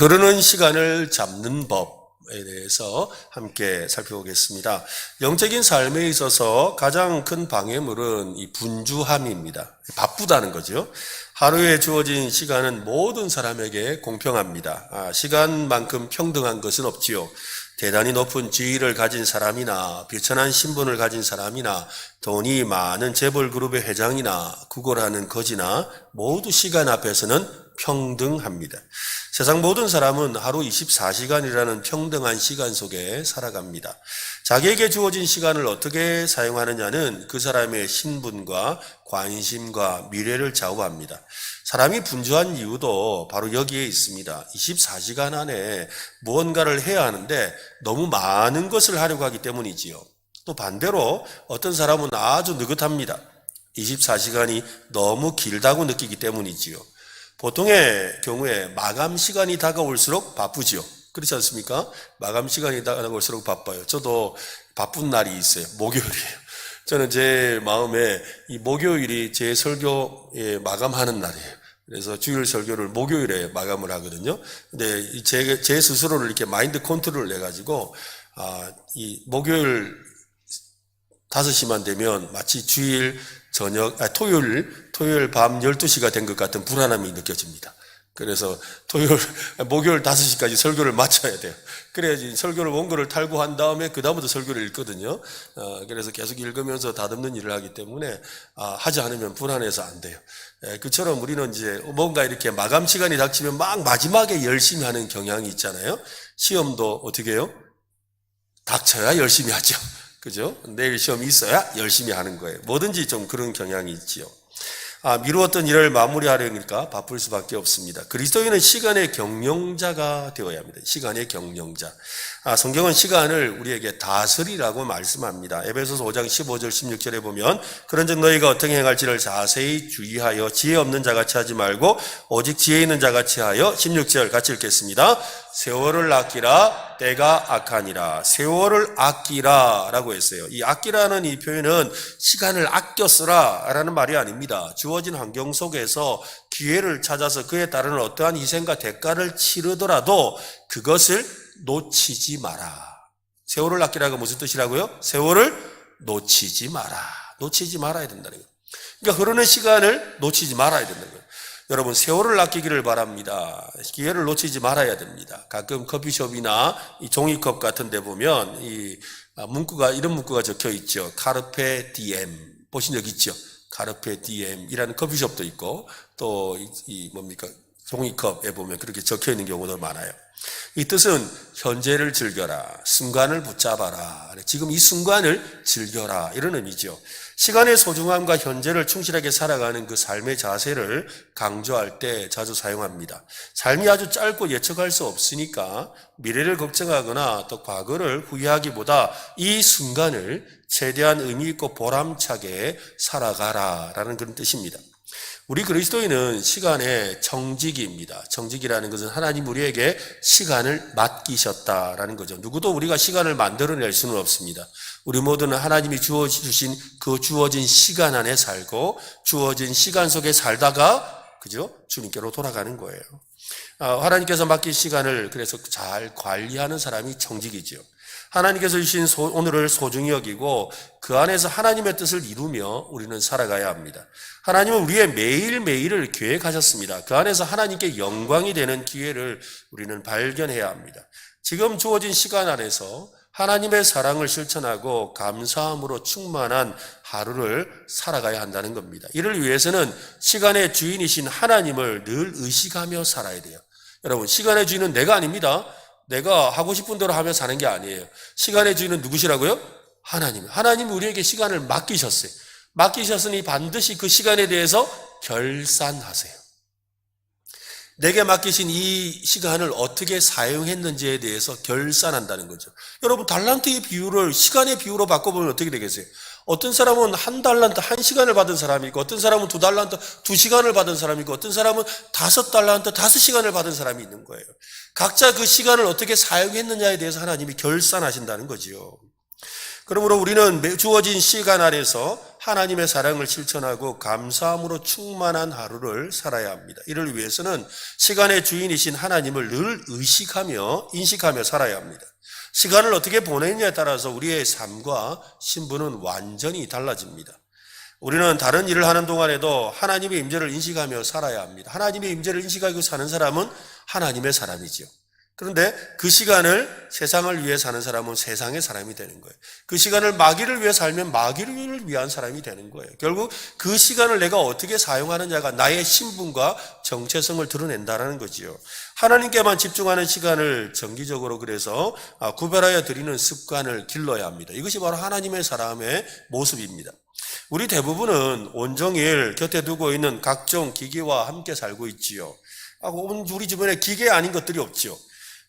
흐르는 시간을 잡는 법에 대해서 함께 살펴보겠습니다. 영적인 삶에 있어서 가장 큰 방해물은 이 분주함입니다. 바쁘다는 거죠. 하루에 주어진 시간은 모든 사람에게 공평합니다. 시간만큼 평등한 것은 없지요. 대단히 높은 지위를 가진 사람이나 비천한 신분을 가진 사람이나 돈이 많은 재벌 그룹의 회장이나 구걸하는 거지나 모두 시간 앞에서는 평등합니다. 세상 모든 사람은 하루 24시간이라는 평등한 시간 속에 살아갑니다. 자기에게 주어진 시간을 어떻게 사용하느냐는 그 사람의 신분과 관심과 미래를 좌우합니다. 사람이 분주한 이유도 바로 여기에 있습니다. 24시간 안에 무언가를 해야 하는데 너무 많은 것을 하려고 하기 때문이지요. 또 반대로 어떤 사람은 아주 느긋합니다. 24시간이 너무 길다고 느끼기 때문이지요. 보통의 경우에 마감 시간이 다가올수록 바쁘지요. 그렇지 않습니까? 마감 시간이 다가올수록 바빠요. 저도 바쁜 날이 있어요. 목요일이에요. 저는 제 마음에 이 목요일이 제 설교에 마감하는 날이에요. 그래서 주일 설교를 목요일에 마감을 하거든요. 근데 제 스스로를 이렇게 마인드 컨트롤을 해가지고, 이 목요일 5시만 되면 마치 주일 토요일 밤 12시가 된 것 같은 불안함이 느껴집니다. 그래서 목요일 5시까지 설교를 마쳐야 돼요. 그래야지 설교를 원고를 탈고한 다음에 그 다음부터 설교를 읽거든요. 그래서 계속 읽으면서 다듬는 일을 하기 때문에 하지 않으면 불안해서 안 돼요. 그처럼 우리는 이제 뭔가 이렇게 마감 시간이 닥치면 막 마지막에 열심히 하는 경향이 있잖아요. 시험도 어떻게 해요? 닥쳐야 열심히 하죠. 그죠? 내일 시험이 있어야 열심히 하는 거예요. 뭐든지 좀 그런 경향이 있지요. 미루었던 일을 마무리하려니까 바쁠 수밖에 없습니다. 그리스도인은 시간의 경영자가 되어야 합니다. 시간의 경영자. 성경은 시간을 우리에게 다스리라고 말씀합니다. 에베소서 5장 15절 16절에 보면 그런즉 너희가 어떻게 행할지를 자세히 주의하여 지혜 없는 자같이 하지 말고 오직 지혜 있는 자같이 하여 16절 같이 읽겠습니다. 세월을 아끼라 때가 악하니라. 세월을 아끼라 라고 했어요. 이 아끼라는 이 표현은 시간을 아껴 쓰라 라는 말이 아닙니다. 주어진 환경 속에서 기회를 찾아서 그에 따르는 어떠한 희생과 대가를 치르더라도 그것을 놓치지 마라. 세월을 아끼라가 무슨 뜻이라고요? 세월을 놓치지 마라. 놓치지 말아야 된다는 거예요. 그러니까 흐르는 시간을 놓치지 말아야 된다는 거예요. 여러분, 세월을 아끼기를 바랍니다. 기회를 놓치지 말아야 됩니다. 가끔 커피숍이나 이 종이컵 같은 데 보면 이런 문구가 적혀 있죠. 카르페 디엠. 보신 적 있죠? 카르페 디엠이라는 커피숍도 있고 또 종이컵에 보면 그렇게 적혀 있는 경우도 많아요. 이 뜻은 현재를 즐겨라, 순간을 붙잡아라, 지금 이 순간을 즐겨라 이런 의미죠. 시간의 소중함과 현재를 충실하게 살아가는 그 삶의 자세를 강조할 때 자주 사용합니다. 삶이 아주 짧고 예측할 수 없으니까 미래를 걱정하거나 또 과거를 후회하기보다 이 순간을 최대한 의미 있고 보람차게 살아가라라는 그런 뜻입니다. 우리 그리스도인은 시간의 정직입니다. 정직이라는 것은 하나님 우리에게 시간을 맡기셨다라는 거죠. 누구도 우리가 시간을 만들어낼 수는 없습니다. 우리 모두는 하나님이 주어주신 그 주어진 시간 안에 살고 주어진 시간 속에 살다가 그죠? 주님께로 돌아가는 거예요. 하나님께서 맡긴 시간을 그래서 잘 관리하는 사람이 정직이죠. 하나님께서 주신 오늘을 소중히 여기고 그 안에서 하나님의 뜻을 이루며 우리는 살아가야 합니다. 하나님은 우리의 매일매일을 계획하셨습니다. 그 안에서 하나님께 영광이 되는 기회를 우리는 발견해야 합니다. 지금 주어진 시간 안에서 하나님의 사랑을 실천하고 감사함으로 충만한 하루를 살아가야 한다는 겁니다. 이를 위해서는 시간의 주인이신 하나님을 늘 의식하며 살아야 돼요. 여러분, 시간의 주인은 내가 아닙니다. 내가 하고 싶은 대로 하며 사는 게 아니에요. 시간의 주인은 누구시라고요? 하나님. 하나님이 우리에게 시간을 맡기셨어요. 맡기셨으니 반드시 그 시간에 대해서 결산하세요. 내게 맡기신 이 시간을 어떻게 사용했는지에 대해서 결산한다는 거죠. 여러분, 달란트의 비율을 시간의 비율로 바꿔보면 어떻게 되겠어요? 어떤 사람은 1달란트 1시간을 받은 사람이 있고 어떤 사람은 2달란트 2시간을 받은 사람이 있고 어떤 사람은 5달란트 5시간을 받은 사람이 있는 거예요. 각자 그 시간을 어떻게 사용했느냐에 대해서 하나님이 결산하신다는 거지요. 그러므로 우리는 주어진 시간 안에서 하나님의 사랑을 실천하고 감사함으로 충만한 하루를 살아야 합니다. 이를 위해서는 시간의 주인이신 하나님을 늘 의식하며 인식하며 살아야 합니다. 시간을 어떻게 보내느냐에 따라서 우리의 삶과 신분은 완전히 달라집니다. 우리는 다른 일을 하는 동안에도 하나님의 임재를 인식하며 살아야 합니다. 하나님의 임재를 인식하고 사는 사람은 하나님의 사람이지요. 그런데 그 시간을 세상을 위해 사는 사람은 세상의 사람이 되는 거예요. 그 시간을 마귀를 위해 살면 마귀를 위한 사람이 되는 거예요. 결국 그 시간을 내가 어떻게 사용하느냐가 나의 신분과 정체성을 드러낸다는 거지요. 하나님께만 집중하는 시간을 정기적으로 그래서 구별하여 드리는 습관을 길러야 합니다. 이것이 바로 하나님의 사람의 모습입니다. 우리 대부분은 온종일 곁에 두고 있는 각종 기기와 함께 살고 있지요. 우리 주변에 기계 아닌 것들이 없지요.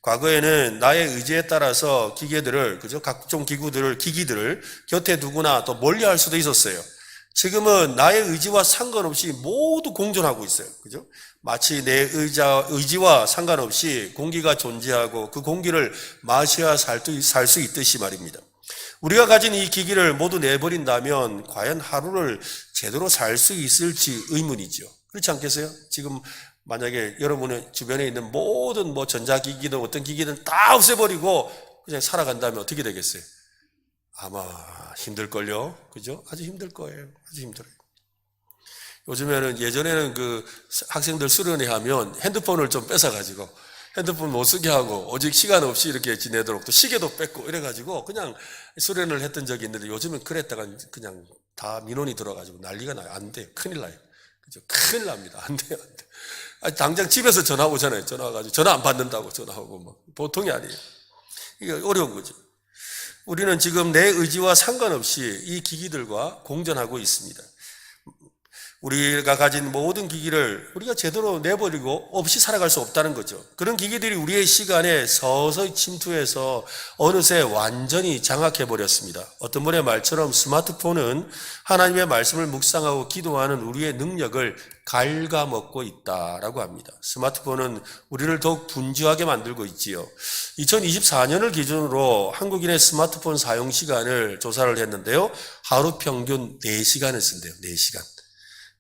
과거에는 나의 의지에 따라서 기계들을, 각종 기기들을 곁에 두거나 또 멀리 할 수도 있었어요. 지금은 나의 의지와 상관없이 모두 공존하고 있어요. 그죠? 마치 내 의지와 상관없이 공기가 존재하고 그 공기를 마셔야 살 수 있듯이 말입니다. 우리가 가진 이 기기를 모두 내버린다면 과연 하루를 제대로 살 수 있을지 의문이죠. 그렇지 않겠어요? 지금 만약에 여러분의 주변에 있는 모든 전자기기든 어떤 기기든 다 없애버리고 그냥 살아간다면 어떻게 되겠어요? 아마 힘들걸요? 그죠? 아주 힘들 거예요. 아주 힘들어요. 요즘에는 예전에는 그 학생들 수련회 하면 핸드폰을 좀 뺏어가지고 핸드폰 못 쓰게 하고 오직 시간 없이 이렇게 지내도록 또 시계도 뺏고 이래가지고 그냥 수련을 했던 적이 있는데 요즘은 그랬다가 그냥 다 민원이 들어가지고 난리가 나요. 안 돼요. 큰일 나요. 그죠? 큰일 납니다. 안 돼요. 안 돼요. 아니, 당장 집에서 전화 오잖아요. 전화 와가지고 전화 안 받는다고 전화하고 보통이 아니에요. 이게 어려운 거죠. 우리는 지금 내 의지와 상관없이 이 기기들과 공존하고 있습니다. 우리가 가진 모든 기기를 우리가 제대로 내버리고 없이 살아갈 수 없다는 거죠. 그런 기기들이 우리의 시간에 서서히 침투해서 어느새 완전히 장악해버렸습니다. 어떤 분의 말처럼 스마트폰은 하나님의 말씀을 묵상하고 기도하는 우리의 능력을 갉아먹고 있다라고 합니다. 스마트폰은 우리를 더욱 분주하게 만들고 있지요. 2024년을 기준으로 한국인의 스마트폰 사용 시간을 조사를 했는데요. 하루 평균 4시간을 쓴대요. 4시간.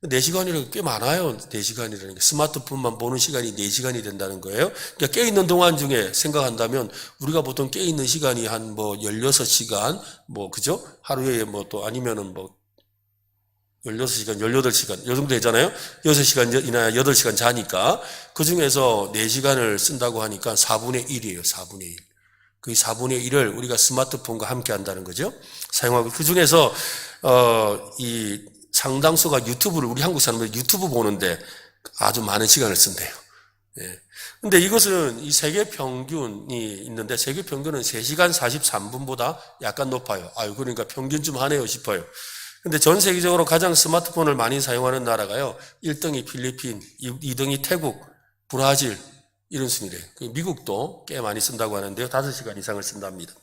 4시간이라는 게 꽤 많아요. 4시간이라는 게. 스마트폰만 보는 시간이 4시간이 된다는 거예요. 그러니까 깨있는 동안 중에 생각한다면 우리가 보통 깨있는 시간이 한 16시간, 그죠? 하루에 또 아니면은 16시간, 18시간, 요 정도 되잖아요? 6시간이나 8시간 자니까 그 중에서 4시간을 쓴다고 하니까 4분의 1이에요. 4분의 1. 그 4분의 1을 우리가 스마트폰과 함께 한다는 거죠. 사용하고 그 중에서, 이 상당수가 유튜브를, 우리 한국 사람들 유튜브 보는데 아주 많은 시간을 쓴대요. 예. 근데 이것은 이 세계 평균이 있는데 세계 평균은 3시간 43분보다 약간 높아요. 그러니까 평균 좀 하네요 싶어요. 근데 전 세계적으로 가장 스마트폰을 많이 사용하는 나라가요. 1등이 필리핀, 2등이 태국, 브라질 이런 순이래요. 미국도 꽤 많이 쓴다고 하는데요. 5시간 이상을 쓴답니다.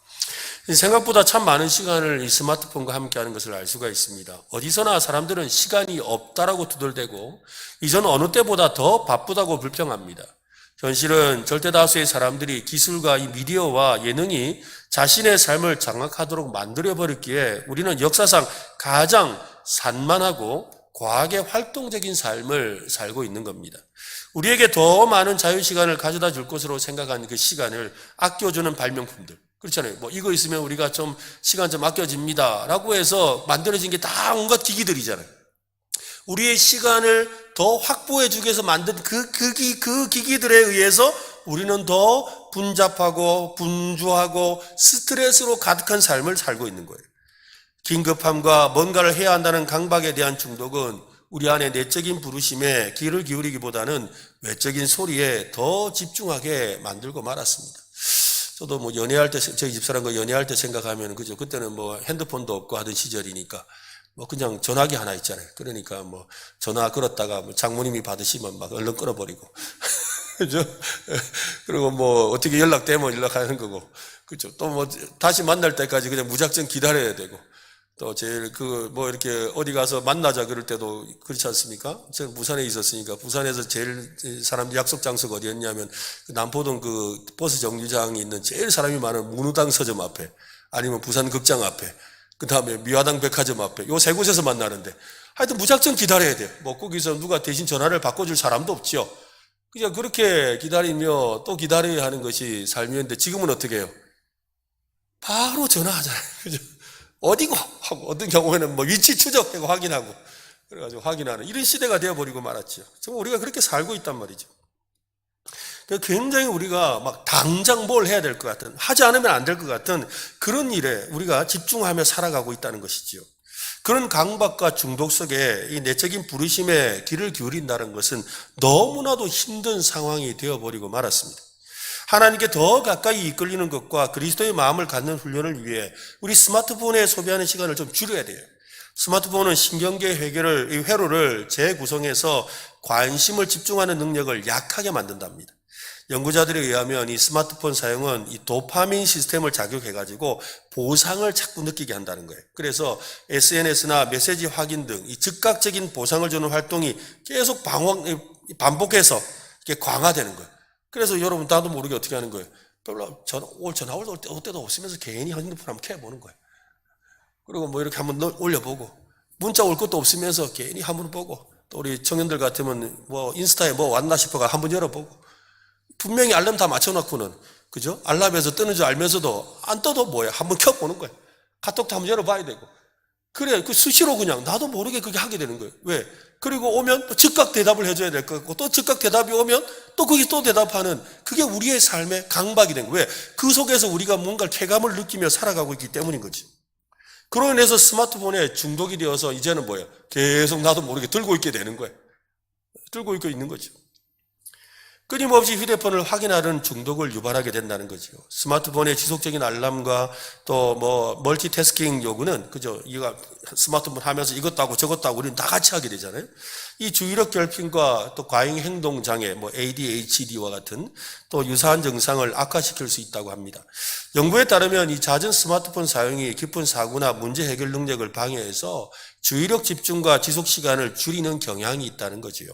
생각보다 참 많은 시간을 이 스마트폰과 함께 하는 것을 알 수가 있습니다. 어디서나 사람들은 시간이 없다라고 두들대고 이전 어느 때보다 더 바쁘다고 불평합니다. 현실은 절대 다수의 사람들이 기술과 이 미디어와 예능이 자신의 삶을 장악하도록 만들어버렸기에 우리는 역사상 가장 산만하고 과하게 활동적인 삶을 살고 있는 겁니다. 우리에게 더 많은 자유시간을 가져다 줄 것으로 생각한 그 시간을 아껴주는 발명품들. 그렇잖아요. 이거 있으면 우리가 좀 시간 좀 아껴집니다. 라고 해서 만들어진 게 다 온갖 기기들이잖아요. 우리의 시간을 더 확보해 주기 위해서 만든 그 기기들에 의해서 우리는 더 분잡하고 분주하고 스트레스로 가득한 삶을 살고 있는 거예요. 긴급함과 뭔가를 해야 한다는 강박에 대한 중독은 우리 안에 내적인 부르심에 귀를 기울이기보다는 외적인 소리에 더 집중하게 만들고 말았습니다. 저도 연애할 때, 저희 집사람과 연애할 때 생각하면, 그죠? 그때는 핸드폰도 없고 하던 시절이니까, 그냥 전화기 하나 있잖아요. 그러니까 전화 걸었다가 장모님이 받으시면 막 얼른 끊어버리고. 그죠? 그리고 어떻게 연락되면 연락하는 거고. 그죠? 또 다시 만날 때까지 그냥 무작정 기다려야 되고. 또 제일 이렇게 어디 가서 만나자 그럴 때도 그렇지 않습니까? 제가 부산에 있었으니까 부산에서 제일 사람 약속 장소가 어디였냐면 남포동 그 버스 정류장이 있는 제일 사람이 많은 문우당 서점 앞에 아니면 부산극장 앞에, 그 다음에 미화당 백화점 앞에, 요 세 곳에서 만나는데 하여튼 무작정 기다려야 돼요. 뭐 거기서 누가 대신 전화를 바꿔줄 사람도 없죠. 그냥 그렇게 기다리며 또 기다려야 하는 것이 삶이었는데 지금은 어떻게 해요? 바로 전화하잖아요. 그죠? 어디고? 하고 어떤 경우에는 뭐 위치 추적하고 확인하고 그래가지고 확인하는 이런 시대가 되어버리고 말았죠. 정말 우리가 그렇게 살고 있단 말이죠. 굉장히 우리가 막 당장 뭘 해야 될 것 같은, 하지 않으면 안 될 것 같은 그런 일에 우리가 집중하며 살아가고 있다는 것이지요. 그런 강박과 중독 속에 이 내적인 부르심에 귀를 기울인다는 것은 너무나도 힘든 상황이 되어버리고 말았습니다. 하나님께 더 가까이 이끌리는 것과 그리스도의 마음을 갖는 훈련을 위해 우리 스마트폰에 소비하는 시간을 좀 줄여야 돼요. 스마트폰은 신경계 회로를 재구성해서 관심을 집중하는 능력을 약하게 만든답니다. 연구자들에 의하면 이 스마트폰 사용은 이 도파민 시스템을 자극해가지고 보상을 자꾸 느끼게 한다는 거예요. 그래서 SNS나 메시지 확인 등 이 즉각적인 보상을 주는 활동이 계속 반복해서 이렇게 강화되는 거예요. 그래서 여러분 나도 모르게 어떻게 하는 거예요? 별로 전화 올 때도 없으면서 괜히 핸드폰 한번 켜보는 거예요. 그리고 뭐 이렇게 한번 올려보고 문자 올 것도 없으면서 괜히 한번 보고 또 우리 청년들 같으면 뭐 인스타에 뭐 왔나 싶어가 한번 열어보고 분명히 알람 다 맞춰놓고는 그죠? 알람에서 뜨는 줄 알면서도 안 떠도 뭐야 한번 켜보는 거예요. 카톡도 한번 열어봐야 되고 그래 그 수시로 그냥 나도 모르게 그렇게 하게 되는 거예요. 왜? 그리고 오면 또 즉각 대답을 해줘야 될 것 같고 또 즉각 대답이 오면 또 거기 또 대답하는 그게 우리의 삶의 강박이 된 거예요. 왜? 그 속에서 우리가 뭔가 쾌감을 느끼며 살아가고 있기 때문인 거지. 그로 인해서 스마트폰에 중독이 되어서 이제는 뭐예요? 계속 나도 모르게 들고 있게 되는 거예요. 들고 있고 있는 거죠. 끊임없이 휴대폰을 확인하는 중독을 유발하게 된다는 거죠. 스마트폰의 지속적인 알람과 또 뭐 멀티태스킹 요구는 그죠? 이거 스마트폰 하면서 이것도 하고 저것도 하고 우리는 다 같이 하게 되잖아요. 이 주의력 결핍과 또 과잉 행동 장애, 뭐 ADHD와 같은 또 유사한 증상을 악화시킬 수 있다고 합니다. 연구에 따르면 이 잦은 스마트폰 사용이 깊은 사고나 문제 해결 능력을 방해해서 주의력 집중과 지속 시간을 줄이는 경향이 있다는 거지요.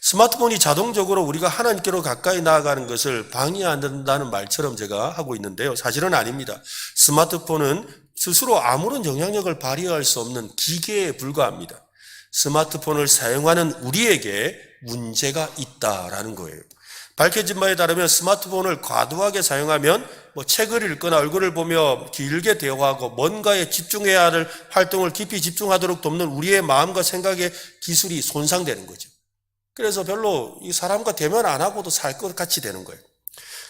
스마트폰이 자동적으로 우리가 하나님께로 가까이 나아가는 것을 방해한다는 말처럼 제가 하고 있는데요. 사실은 아닙니다. 스마트폰은 스스로 아무런 영향력을 발휘할 수 없는 기계에 불과합니다. 스마트폰을 사용하는 우리에게 문제가 있다라는 거예요. 밝혀진 바에 따르면 스마트폰을 과도하게 사용하면 뭐 책을 읽거나 얼굴을 보며 길게 대화하고 뭔가에 집중해야 할 활동을 깊이 집중하도록 돕는 우리의 마음과 생각의 기술이 손상되는 거죠. 그래서 별로 이 사람과 대면 안 하고도 살 것 같이 되는 거예요.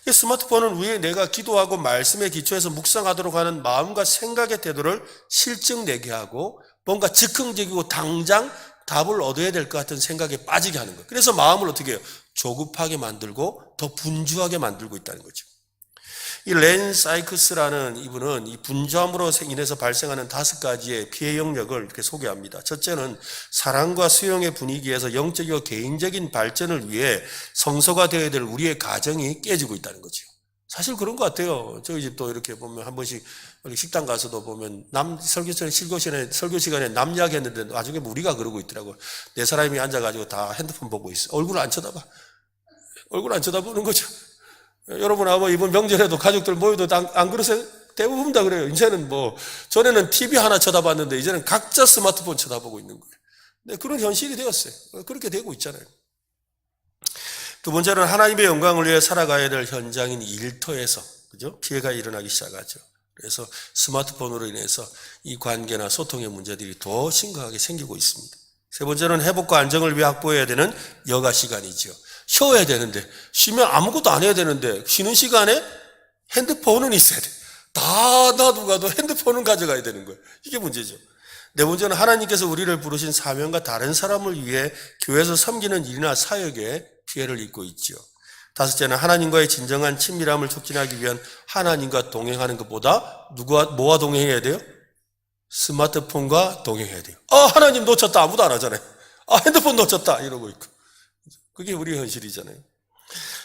스마트폰은 위에 내가 기도하고 말씀에 기초해서 묵상하도록 하는 마음과 생각의 태도를 실증내게 하고 뭔가 즉흥적이고 당장 답을 얻어야 될 것 같은 생각에 빠지게 하는 거예요. 그래서 마음을 어떻게 해요? 조급하게 만들고 더 분주하게 만들고 있다는 거죠. 이 렌 사이크스라는 이분은 이 분주함으로 인해서 발생하는 5가지의 피해 영역을 이렇게 소개합니다. 첫째는 사랑과 수용의 분위기에서 영적이고 개인적인 발전을 위해 성소가 되어야 될 우리의 가정이 깨지고 있다는 거죠. 사실 그런 것 같아요. 저희 집도 이렇게 보면 한 번씩 식당 가서도 보면 설교 시간에 남 이야기 했는데 나중에 우리가 그러고 있더라고요. 네 사람이 앉아가지고 다 핸드폰 보고 있어. 얼굴 안 쳐다봐. 얼굴 안 쳐다보는 거죠. 여러분 아마 이번 명절에도 가족들 모여도 안 그러세요? 대부분 다 그래요. 이제는 전에는 TV 하나 쳐다봤는데 이제는 각자 스마트폰 쳐다보고 있는 거예요. 네, 그런 현실이 되었어요. 그렇게 되고 있잖아요. 두 번째는 하나님의 영광을 위해 살아가야 될 현장인 일터에서, 그죠? 피해가 일어나기 시작하죠. 그래서 스마트폰으로 인해서 이 관계나 소통의 문제들이 더 심각하게 생기고 있습니다. 세 번째는 회복과 안정을 위해 확보해야 되는 여가 시간이죠. 쉬어야 되는데, 쉬면 아무것도 안 해야 되는데, 쉬는 시간에 핸드폰은 있어야 돼. 다 놔두고도 핸드폰은 가져가야 되는 거예요. 이게 문제죠. 네 번째는 하나님께서 우리를 부르신 사명과 다른 사람을 위해 교회에서 섬기는 일이나 사역에 피해를 입고 있죠. 다섯째는 하나님과의 진정한 친밀함을 촉진하기 위한 하나님과 동행하는 것보다 뭐와 동행해야 돼요? 스마트폰과 동행해야 돼요. 하나님 놓쳤다. 아무도 안 하잖아요. 핸드폰 놓쳤다. 이러고 있고. 그게 우리 현실이잖아요.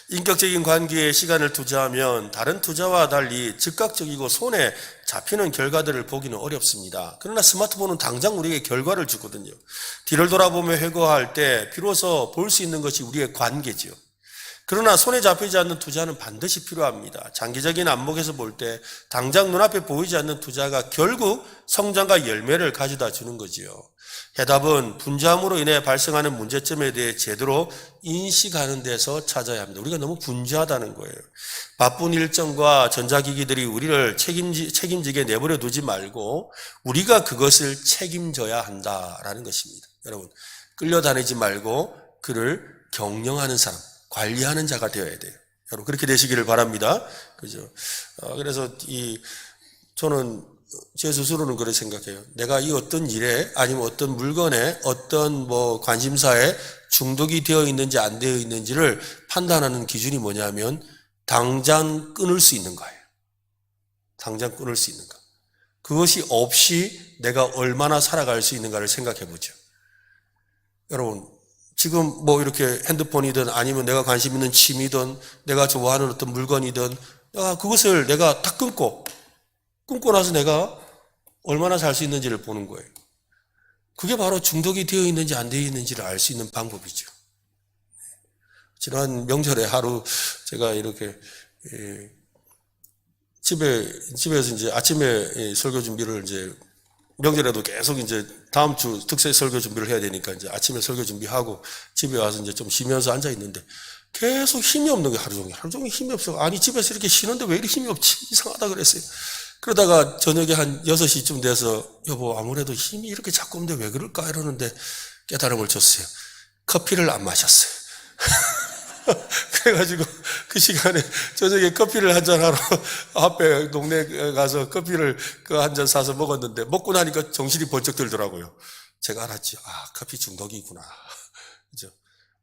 인격적인 관계에 시간을 투자하면 다른 투자와 달리 즉각적이고 손에 잡히는 결과들을 보기는 어렵습니다. 그러나 스마트폰은 당장 우리에게 결과를 주거든요. 뒤를 돌아보며 회고할 때 비로소 볼 수 있는 것이 우리의 관계지요. 그러나 손에 잡히지 않는 투자는 반드시 필요합니다. 장기적인 안목에서 볼 때 당장 눈앞에 보이지 않는 투자가 결국 성장과 열매를 가져다 주는 거지요. 해답은 분주함으로 인해 발생하는 문제점에 대해 제대로 인식하는 데서 찾아야 합니다. 우리가 너무 분주하다는 거예요. 바쁜 일정과 전자기기들이 우리를 책임지게 내버려 두지 말고 우리가 그것을 책임져야 한다라는 것입니다. 여러분, 끌려다니지 말고 그를 경영하는 사람, 관리하는 자가 되어야 돼요. 여러분, 그렇게 되시기를 바랍니다. 그죠? 그래서 저는 제 스스로는 그렇게 생각해요. 내가 이 어떤 일에 아니면 어떤 물건에 어떤 관심사에 중독이 되어 있는지 안 되어 있는지를 판단하는 기준이 뭐냐면 당장 끊을 수 있는 거예요. 당장 끊을 수 있는가. 그것이 없이 내가 얼마나 살아갈 수 있는가를 생각해 보죠. 여러분, 지금 이렇게 핸드폰이든 아니면 내가 관심 있는 취미든 내가 좋아하는 어떤 물건이든 그것을 내가 다 끊고 나서 내가 얼마나 살 수 있는지를 보는 거예요. 그게 바로 중독이 되어 있는지 안 되어 있는지를 알 수 있는 방법이죠. 지난 명절에 하루 제가 이렇게 집에서 이제 아침에 설교 준비를 이제 명절에도 계속 이제 다음 주 특세 설교 준비를 해야 되니까 이제 아침에 설교 준비하고 집에 와서 이제 좀 쉬면서 앉아 있는데 계속 힘이 없는 거예요. 하루 종일 힘이 없어. 아니, 집에서 이렇게 쉬는데 왜 이렇게 힘이 없지? 이상하다 그랬어요. 그러다가 저녁에 한 6시쯤 돼서 여보, 아무래도 힘이 이렇게 자꾸 없는데 왜 그럴까? 이러는데 깨달음을 줬어요. 커피를 안 마셨어요. 그래가지고 그 시간에 저녁에 커피를 한잔 하러 앞에 동네 가서 커피를 한 잔 사서 먹었는데 먹고 나니까 정신이 번쩍 들더라고요. 제가 알았지. 커피 중독이구나. 그죠?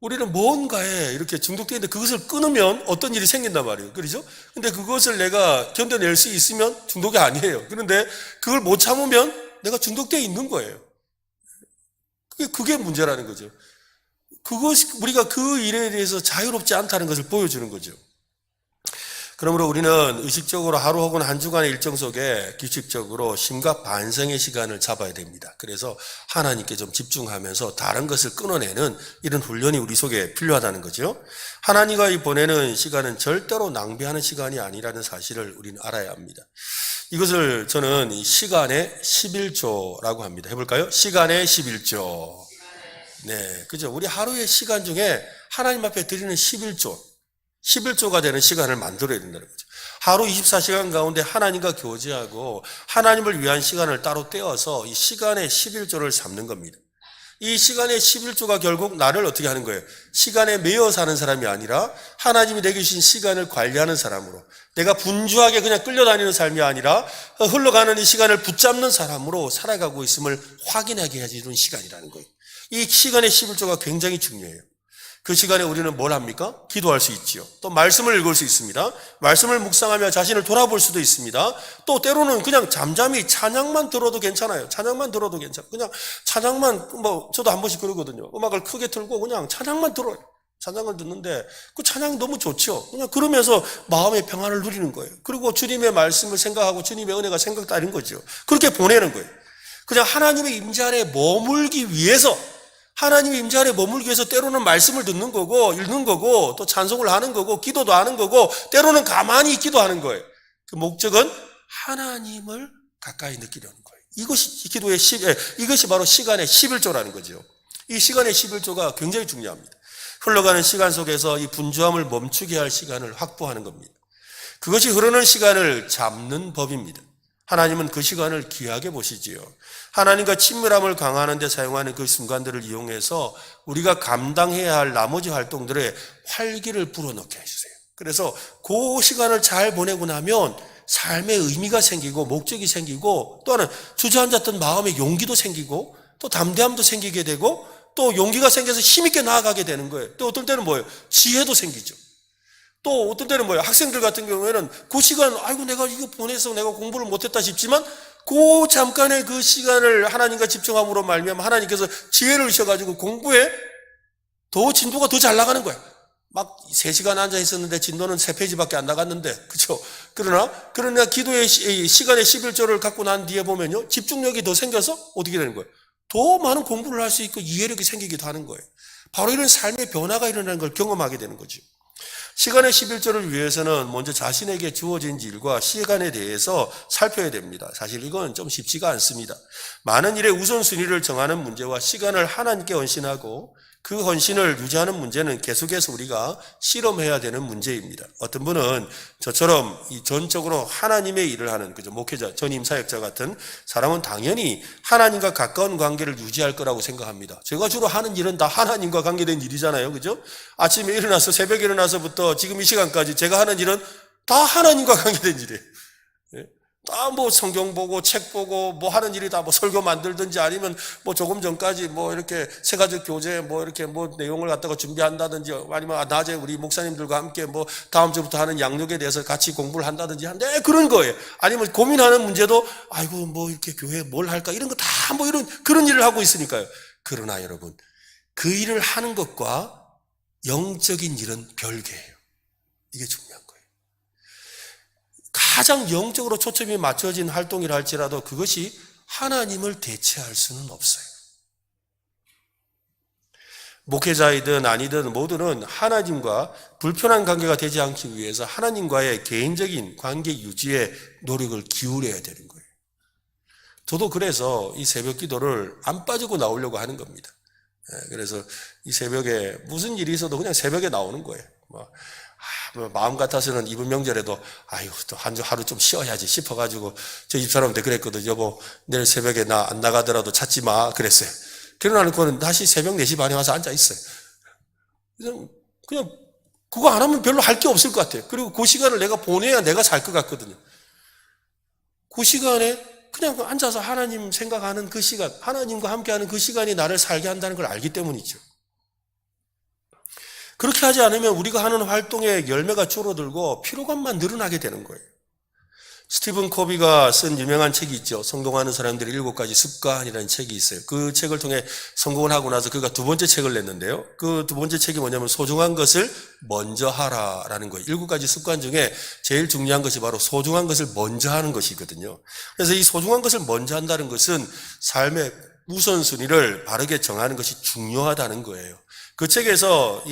우리는 뭔가에 이렇게 중독되어 있는데 그것을 끊으면 어떤 일이 생긴단 말이에요. 그렇죠? 근데 그것을 내가 견뎌낼 수 있으면 중독이 아니에요. 그런데 그걸 못 참으면 내가 중독되어 있는 거예요. 그게 문제라는 거죠. 우리가 그 일에 대해서 자유롭지 않다는 것을 보여주는 거죠. 그러므로 우리는 의식적으로 하루 혹은 한 주간의 일정 속에 규칙적으로 심과 반성의 시간을 잡아야 됩니다. 그래서 하나님께 좀 집중하면서 다른 것을 끊어내는 이런 훈련이 우리 속에 필요하다는 거죠. 하나님과 보내는 시간은 절대로 낭비하는 시간이 아니라는 사실을 우리는 알아야 합니다. 이것을 저는 시간의 11조라고 합니다. 해볼까요? 시간의 11조. 네, 그죠? 우리 하루의 시간 중에 하나님 앞에 드리는 11조가 되는 시간을 만들어야 된다는 거죠. 하루 24시간 가운데 하나님과 교제하고 하나님을 위한 시간을 따로 떼어서 이 시간의 11조를 삼는 겁니다. 이 시간의 11조가 결국 나를 어떻게 하는 거예요? 시간에 매여 사는 사람이 아니라 하나님이 내게 주신 시간을 관리하는 사람으로, 내가 분주하게 그냥 끌려다니는 삶이 아니라 흘러가는 이 시간을 붙잡는 사람으로 살아가고 있음을 확인하게 해주는 시간이라는 거예요. 이 시간의 11조가 굉장히 중요해요. 그 시간에 우리는 뭘 합니까? 기도할 수 있지요. 또 말씀을 읽을 수 있습니다. 말씀을 묵상하며 자신을 돌아볼 수도 있습니다. 또 때로는 그냥 잠잠히 찬양만 들어도 괜찮아요. 찬양만 들어도 괜찮아요. 그냥 찬양만, 저도 한 번씩 그러거든요. 음악을 크게 틀고 그냥 찬양만 들어요. 찬양을 듣는데 그 찬양 너무 좋죠. 그냥 그러면서 마음의 평안을 누리는 거예요. 그리고 주님의 말씀을 생각하고 주님의 은혜가 생각나는 거죠. 그렇게 보내는 거예요. 그냥 하나님의 임재 안에 머물기 위해서, 하나님의 임재 안에 머물기 위해서 때로는 말씀을 듣는 거고 읽는 거고 또 찬송을 하는 거고 기도도 하는 거고 때로는 가만히 있기도 하는 거예요. 그 목적은 하나님을 가까이 느끼려는 거예요. 이것이 이것이 바로 시간의 11조라는 거죠. 이 시간의 11조가 굉장히 중요합니다. 흘러가는 시간 속에서 이 분주함을 멈추게 할 시간을 확보하는 겁니다. 그것이 흐르는 시간을 잡는 법입니다. 하나님은 그 시간을 귀하게 보시지요. 하나님과 친밀함을 강화하는 데 사용하는 그 순간들을 이용해서 우리가 감당해야 할 나머지 활동들에 활기를 불어넣게 해주세요. 그래서 그 시간을 잘 보내고 나면 삶의 의미가 생기고 목적이 생기고 또 하나는 주저앉았던 마음의 용기도 생기고 또 담대함도 생기게 되고 또 용기가 생겨서 힘있게 나아가게 되는 거예요. 또 어떨 때는 뭐예요? 지혜도 생기죠. 또 어떤 때는 뭐예요? 학생들 같은 경우에는 그 시간, 아이고 내가 이거 보내서 내가 공부를 못했다 싶지만 그 잠깐의 그 시간을 하나님과 집중함으로 말미암아 하나님께서 지혜를 주셔가지고 공부에 더 진도가 더 잘 나가는 거예요. 막 3시간 앉아 있었는데 진도는 3페이지밖에 안 나갔는데, 그렇죠? 그러나 기도의 시간의 11조를 갖고 난 뒤에 보면요, 집중력이 더 생겨서 어떻게 되는 거예요? 더 많은 공부를 할 수 있고 이해력이 생기기도 하는 거예요. 바로 이런 삶의 변화가 일어나는 걸 경험하게 되는 거죠. 시간의 11조를 위해서는 먼저 자신에게 주어진 일과 시간에 대해서 살펴야 됩니다. 사실 이건 좀 쉽지가 않습니다. 많은 일의 우선순위를 정하는 문제와 시간을 하나님께 헌신하고 그 헌신을 유지하는 문제는 계속해서 우리가 실험해야 되는 문제입니다. 어떤 분은 저처럼 이 전적으로 하나님의 일을 하는 목회자, 전임 사역자 같은 사람은 당연히 하나님과 가까운 관계를 유지할 거라고 생각합니다. 제가 주로 하는 일은 다 하나님과 관계된 일이잖아요. 그죠? 아침에 일어나서 새벽에 일어나서부터 지금 이 시간까지 제가 하는 일은 다 하나님과 관계된 일이에요. 다 뭐 성경 보고 책 보고 뭐 하는 일이 다 뭐 설교 만들든지 아니면 뭐 조금 전까지 뭐 이렇게 세가족 교제 뭐 이렇게 뭐 내용을 갖다가 준비한다든지 아니면 낮에 우리 목사님들과 함께 뭐 다음 주부터 하는 양육에 대해서 같이 공부를 한다든지 하는데 그런 거예요. 아니면 고민하는 문제도 아이고 뭐 이렇게 교회에 뭘 할까 이런 거 다 뭐 이런 그런 일을 하고 있으니까요. 그러나 여러분 그 일을 하는 것과 영적인 일은 별개예요. 이게 중요한 거예요. 가장 영적으로 초점이 맞춰진 활동이라 할지라도 그것이 하나님을 대체할 수는 없어요. 목회자이든 아니든 모두는 하나님과 불편한 관계가 되지 않기 위해서 하나님과의 개인적인 관계 유지에 노력을 기울여야 되는 거예요. 저도 그래서 이 새벽 기도를 안 빠지고 나오려고 하는 겁니다. 그래서 이 새벽에 무슨 일이 있어도 그냥 새벽에 나오는 거예요. 마음 같아서는 이번 명절에도 아유 또 하루 좀 쉬어야지 싶어가지고 저 집사람한테 그랬거든. 여보 내일 새벽에 나 안 나가더라도 찾지 마 그랬어요. 결혼하고는 다시 새벽 4시 반에 와서 앉아 있어요. 그냥 그거 안 하면 별로 할 게 없을 것 같아요. 그리고 그 시간을 내가 보내야 내가 살 것 같거든요. 그 시간에 그냥 앉아서 하나님 생각하는 그 시간, 하나님과 함께하는 그 시간이 나를 살게 한다는 걸 알기 때문이죠. 그렇게 하지 않으면 우리가 하는 활동의 열매가 줄어들고 피로감만 늘어나게 되는 거예요. 스티븐 코비가 쓴 유명한 책이 있죠. 성공하는 사람들의 7가지 습관이라는 책이 있어요. 그 책을 통해 성공을 하고 나서 그가 두 번째 책을 냈는데요. 그 두 번째 책이 뭐냐면 소중한 것을 먼저 하라라는 거예요. 7가지 습관 중에 제일 중요한 것이 바로 소중한 것을 먼저 하는 것이거든요. 그래서 이 소중한 것을 먼저 한다는 것은 삶의 우선순위를 바르게 정하는 것이 중요하다는 거예요. 그 책에서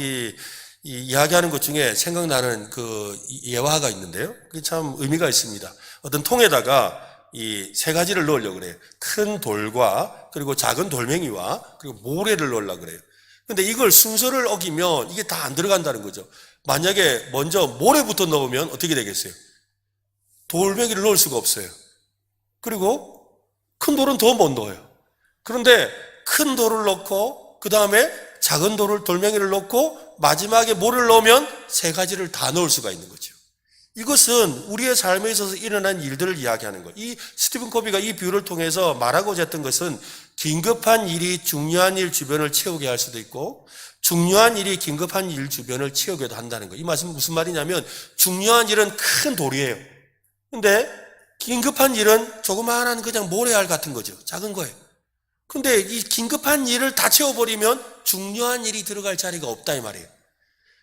이야기하는 것 중에 생각나는 그 예화가 있는데요. 그게 참 의미가 있습니다. 어떤 통에다가 이 3가지를 넣으려고 그래요. 큰 돌과 그리고 작은 돌멩이와 그리고 모래를 넣으려고 그래요. 근데 이걸 순서를 어기면 이게 다 안 들어간다는 거죠. 만약에 먼저 모래부터 넣으면 어떻게 되겠어요? 돌멩이를 넣을 수가 없어요. 그리고 큰 돌은 더 못 넣어요. 그런데 큰 돌을 넣고 그 다음에 작은 돌멩이를 넣고 마지막에 모래를 넣으면 3가지를 다 넣을 수가 있는 거죠. 이것은 우리의 삶에 있어서 일어난 일들을 이야기하는 거예요. 이 스티븐 코비가 이 비유를 통해서 말하고자 했던 것은 긴급한 일이 중요한 일 주변을 채우게 할 수도 있고 중요한 일이 긴급한 일 주변을 채우기도 한다는 거예요. 이 말씀은 무슨 말이냐면 중요한 일은 큰 돌이에요. 근데 긴급한 일은 조그마한 그냥 모래알 같은 거죠. 작은 거예요. 근데 이 긴급한 일을 다 채워버리면 중요한 일이 들어갈 자리가 없다 이 말이에요.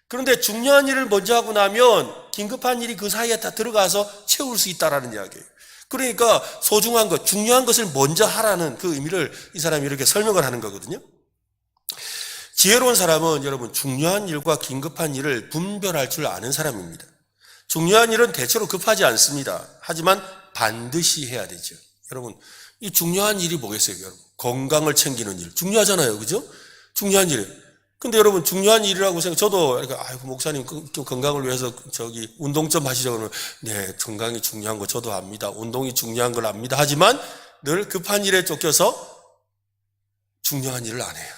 그런데 중요한 일을 먼저 하고 나면 긴급한 일이 그 사이에 다 들어가서 채울 수 있다라는 이야기예요. 그러니까 소중한 것, 중요한 것을 먼저 하라는 그 의미를 이 사람이 이렇게 설명을 하는 거거든요. 지혜로운 사람은 여러분 중요한 일과 긴급한 일을 분별할 줄 아는 사람입니다. 중요한 일은 대체로 급하지 않습니다. 하지만 반드시 해야 되죠. 여러분 이 중요한 일이 뭐겠어요, 여러분? 건강을 챙기는 일. 중요하잖아요. 그죠? 중요한 일. 근데 여러분, 중요한 일이라고 저도, 아이고, 목사님, 건강을 위해서 운동 좀 하시자고 그러면, 네, 건강이 중요한 거 저도 압니다. 운동이 중요한 걸 압니다. 하지만 늘 급한 일에 쫓겨서 중요한 일을 안 해요.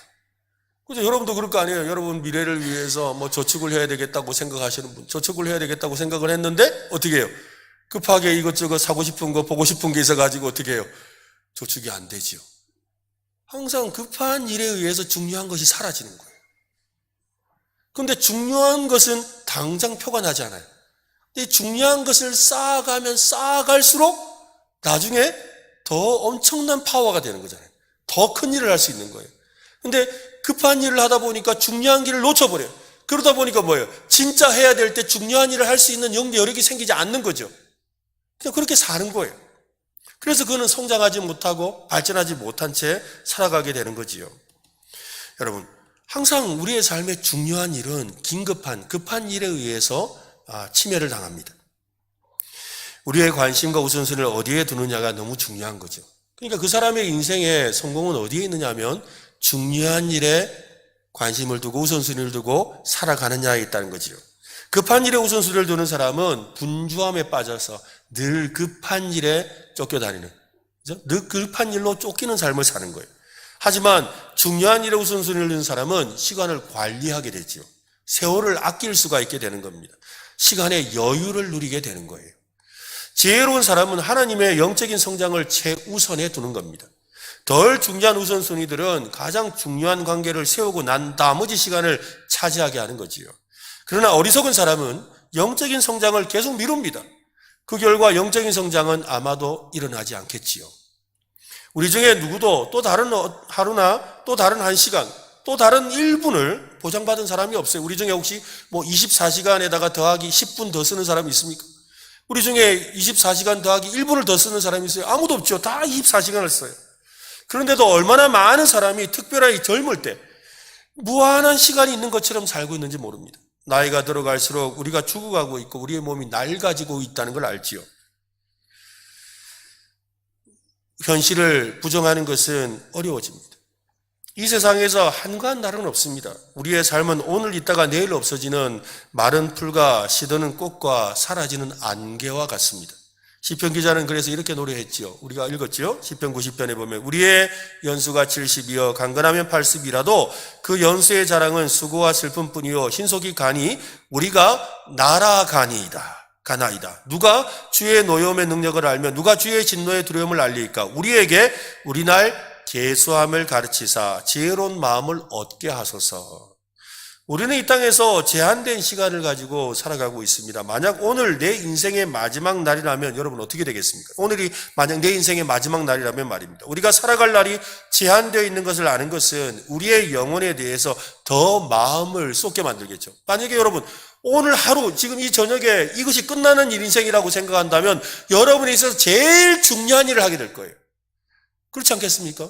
그죠? 여러분도 그럴 거 아니에요? 여러분 미래를 위해서 뭐 저축을 해야 되겠다고 생각하시는 분, 저축을 해야 되겠다고 생각을 했는데, 어떻게 해요? 급하게 이것저것 사고 싶은 거, 보고 싶은 게 있어가지고 어떻게 해요? 저축이 안 되지요. 항상 급한 일에 의해서 중요한 것이 사라지는 거예요. 그런데 중요한 것은 당장 표가 나지 않아요. 이 중요한 것을 쌓아가면 쌓아갈수록 나중에 더 엄청난 파워가 되는 거잖아요. 더 큰 일을 할 수 있는 거예요. 그런데 급한 일을 하다 보니까 중요한 길을 놓쳐버려요. 그러다 보니까 뭐예요? 진짜 해야 될 때 중요한 일을 할 수 있는 영적 여력이 생기지 않는 거죠. 그냥 그렇게 사는 거예요. 그래서 그는 성장하지 못하고 발전하지 못한 채 살아가게 되는 거지요. 여러분, 항상 우리의 삶의 중요한 일은 급한 일에 의해서 침해를 당합니다. 우리의 관심과 우선순위를 어디에 두느냐가 너무 중요한 거죠. 그러니까 그 사람의 인생의 성공은 어디에 있느냐 하면 중요한 일에 관심을 두고 우선순위를 두고 살아가느냐에 있다는 거지요. 급한 일에 우선순위를 두는 사람은 분주함에 빠져서 늘 급한 일에 쫓겨다니는, 그죠? 늘 급한 일로 쫓기는 삶을 사는 거예요. 하지만 중요한 일에 우선순위를 두는 사람은 시간을 관리하게 되지요. 세월을 아낄 수가 있게 되는 겁니다. 시간의 여유를 누리게 되는 거예요. 지혜로운 사람은 하나님의 영적인 성장을 최우선에 두는 겁니다. 덜 중요한 우선순위들은 가장 중요한 관계를 세우고 난 나머지 시간을 차지하게 하는 거지요. 그러나 어리석은 사람은 영적인 성장을 계속 미룹니다. 그 결과 영적인 성장은 아마도 일어나지 않겠지요. 우리 중에 누구도 또 다른 하루나 또 다른 한 시간, 또 다른 1분을 보장받은 사람이 없어요. 우리 중에 혹시 24시간에다가 더하기 10분 더 쓰는 사람이 있습니까? 우리 중에 24시간 더하기 1분을 더 쓰는 사람이 있어요? 아무도 없죠. 다 24시간을 써요. 그런데도 얼마나 많은 사람이 특별히 젊을 때 무한한 시간이 있는 것처럼 살고 있는지 모릅니다. 나이가 들어갈수록 우리가 죽어가고 있고 우리의 몸이 낡아지고 있다는 걸 알지요. 현실을 부정하는 것은 어려워집니다. 이 세상에서 한가한 날은 없습니다. 우리의 삶은 오늘 있다가 내일 없어지는 마른 풀과 시드는 꽃과 사라지는 안개와 같습니다. 시편 기자는 그래서 이렇게 노래했지요. 우리가 읽었지요. 시편 90편에 보면 우리의 연수가 70이여 강건하면 80이라도 그 연수의 자랑은 수고와 슬픔뿐이요 신속이 가니 우리가 가나이다. 누가 주의 노여움의 능력을 알며 누가 주의 진노의 두려움을 알리까? 우리에게 우리날 계수함을 가르치사 지혜로운 마음을 얻게 하소서. 우리는 이 땅에서 제한된 시간을 가지고 살아가고 있습니다. 만약 오늘 내 인생의 마지막 날이라면 여러분 어떻게 되겠습니까? 오늘이 만약 내 인생의 마지막 날이라면 말입니다. 우리가 살아갈 날이 제한되어 있는 것을 아는 것은 우리의 영혼에 대해서 더 마음을 쏟게 만들겠죠. 만약에 여러분 오늘 하루 지금 이 저녁에 이것이 끝나는 인생이라고 생각한다면 여러분에 있어서 제일 중요한 일을 하게 될 거예요. 그렇지 않겠습니까?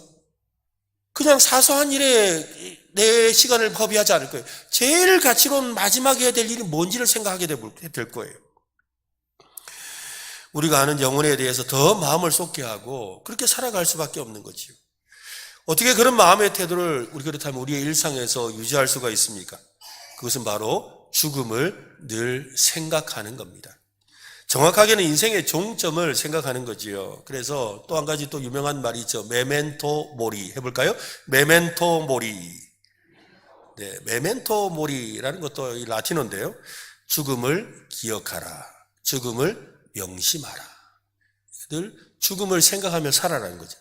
그냥 사소한 일에 내 시간을 허비하지 않을 거예요. 제일 가치로운 마지막에 해야 될 일이 뭔지를 생각하게 될 거예요. 우리가 아는 영혼에 대해서 더 마음을 쏟게 하고 그렇게 살아갈 수밖에 없는 거지요. 어떻게 그런 마음의 태도를 그렇다면 우리의 일상에서 유지할 수가 있습니까? 그것은 바로 죽음을 늘 생각하는 겁니다. 정확하게는 인생의 종점을 생각하는 거지요. 그래서 또 한 가지 또 유명한 말이 있죠. 메멘토 모리 해볼까요? 메멘토 모리. 네, 메멘토 모리라는 것도 라틴어인데요. 죽음을 기억하라. 죽음을 명심하라. 늘 죽음을 생각하며 살아라는 거죠.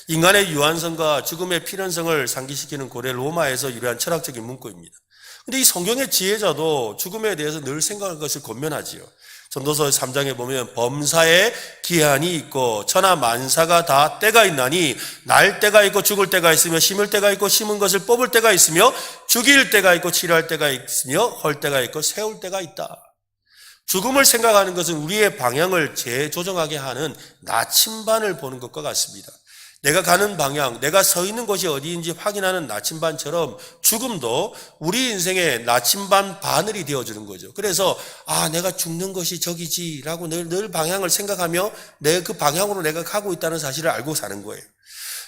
인간의 유한성과 죽음의 필연성을 상기시키는 고대 로마에서 유래한 철학적인 문구입니다. 근데 이 성경의 지혜자도 죽음에 대해서 늘 생각할 것을 권면하지요. 전도서 3장에 보면 범사에 기한이 있고 천하 만사가 다 때가 있나니 날 때가 있고 죽을 때가 있으며 심을 때가 있고 심은 것을 뽑을 때가 있으며 죽일 때가 있고 치료할 때가 있으며 헐 때가 있고 세울 때가 있다. 죽음을 생각하는 것은 우리의 방향을 재조정하게 하는 나침반을 보는 것과 같습니다. 내가 가는 방향, 내가 서 있는 곳이 어디인지 확인하는 나침반처럼 죽음도 우리 인생의 나침반 바늘이 되어주는 거죠. 그래서 내가 죽는 것이 저기지라고 늘 방향을 생각하며 내 그 방향으로 내가 가고 있다는 사실을 알고 사는 거예요.